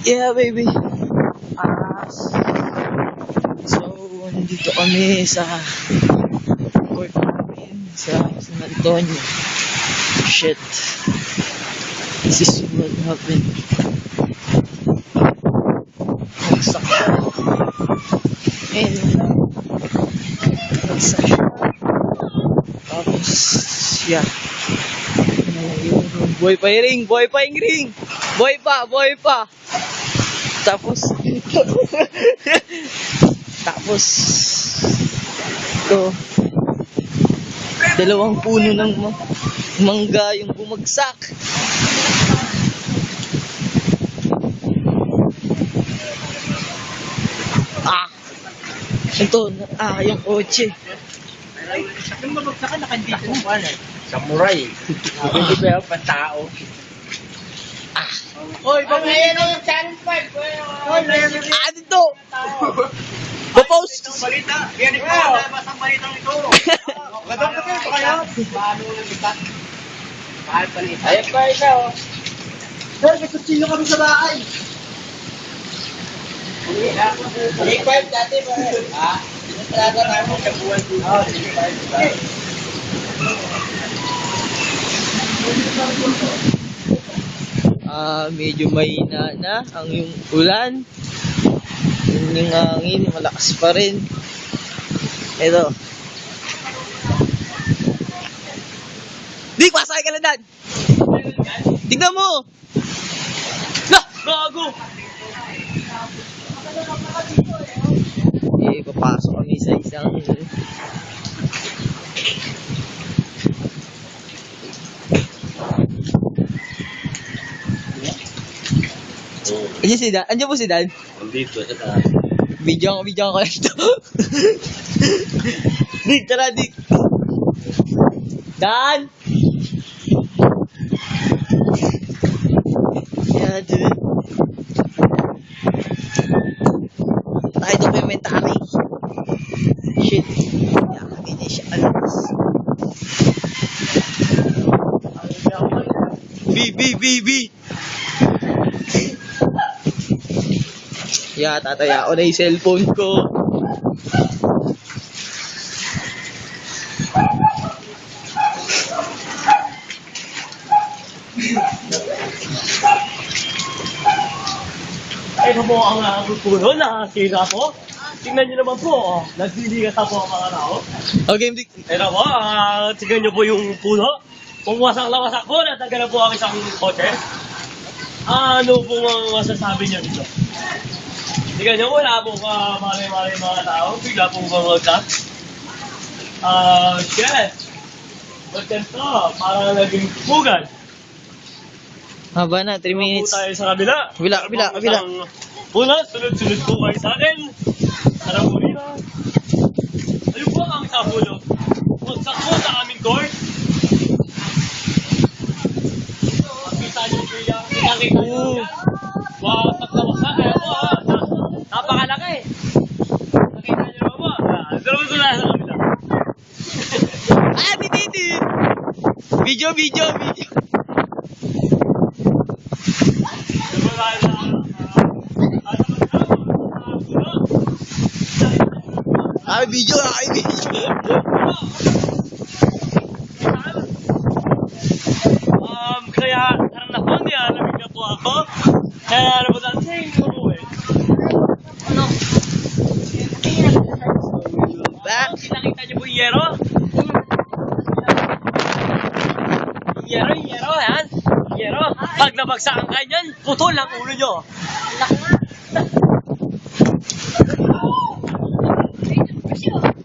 Yeah, baby. So, nandito kami sa court namin sa San Antonio. Shit. This is what happened. Bagsak siya. Ayun lang. Bagsak siya. Tapos, yeah. Boy pa yung ring! Boy pa yung ring! Boy pa! Boy pa! Tapos, tapos, ito, dalawang puno ng mangga yung bumagsak. Ito, yung kotse. Yung mabagsakan, nakandito mo pa na. Samurai. Hindi ba yung pantao? Hoy, pamayan yung channel 5. Hoy, Dito! Papost! Itong balita. Yan ito, basang balitang ito. Gadang ka ito kayo. Paano lang kita? Mahal balita. Ayun pa isa, oh. Sir, may kutsilyo kami sa bahay. Big 5 dati ba? Ha? Talaga namin sa buwan dito. Oo, Big 5 ba? Medyo mahina na ang yung ulan. Yung hangin, malakas pa rin. Ito. Dik, pasakay ka na dan! Tignan mo! Lah! Gago! Papasok kami sa isang Andiyan si Dan? Andiyan po si Dan? Andito sa taas. Video ko lang ito. Dik, tara Dik. Dan! Yeah, dude. Tayo documentary. Shit. Hindi na siya alas. B. Yeah, tataya ko na yung cellphone ko. Ito po ang puno na sira po. Tingnan nyo naman po, oh. Nagsiligas na po ang mga tao. Okay, Dik. Ito po, tingnan nyo po yung puno. Kung wasak na wasak po, natagal na po ang isang kotse. Ano po ang masasabi nyo dito? Tingnan nyo, wala po mali mga tao. Bigla po bumagsak. Shit. Magkento, parang naging pugan. Haba na, 3 minutes. Tayo sa kabila. Kabila. Puno, sunod-sunod po kayo sa akin. Harap po rito. Ayun po ang isa puno. Magsak po sa aming court. Makita nyo po yan. Nakita nyo yan. Wasak na wasak. Ayun po ha. Napakalaki. Nakita nyo naman po. Dalawang sula sa kabila. Dito. Video. Video Kaya karang na po niya, nabigla po ako. Kaya ano po dati, hindi ko po eh. Ano? Back. Nakita niyo po yung yero? Yung yero, yan. Yero. Pag nabagsakan kayo yan, putol ang ulo nyo. Laki nga.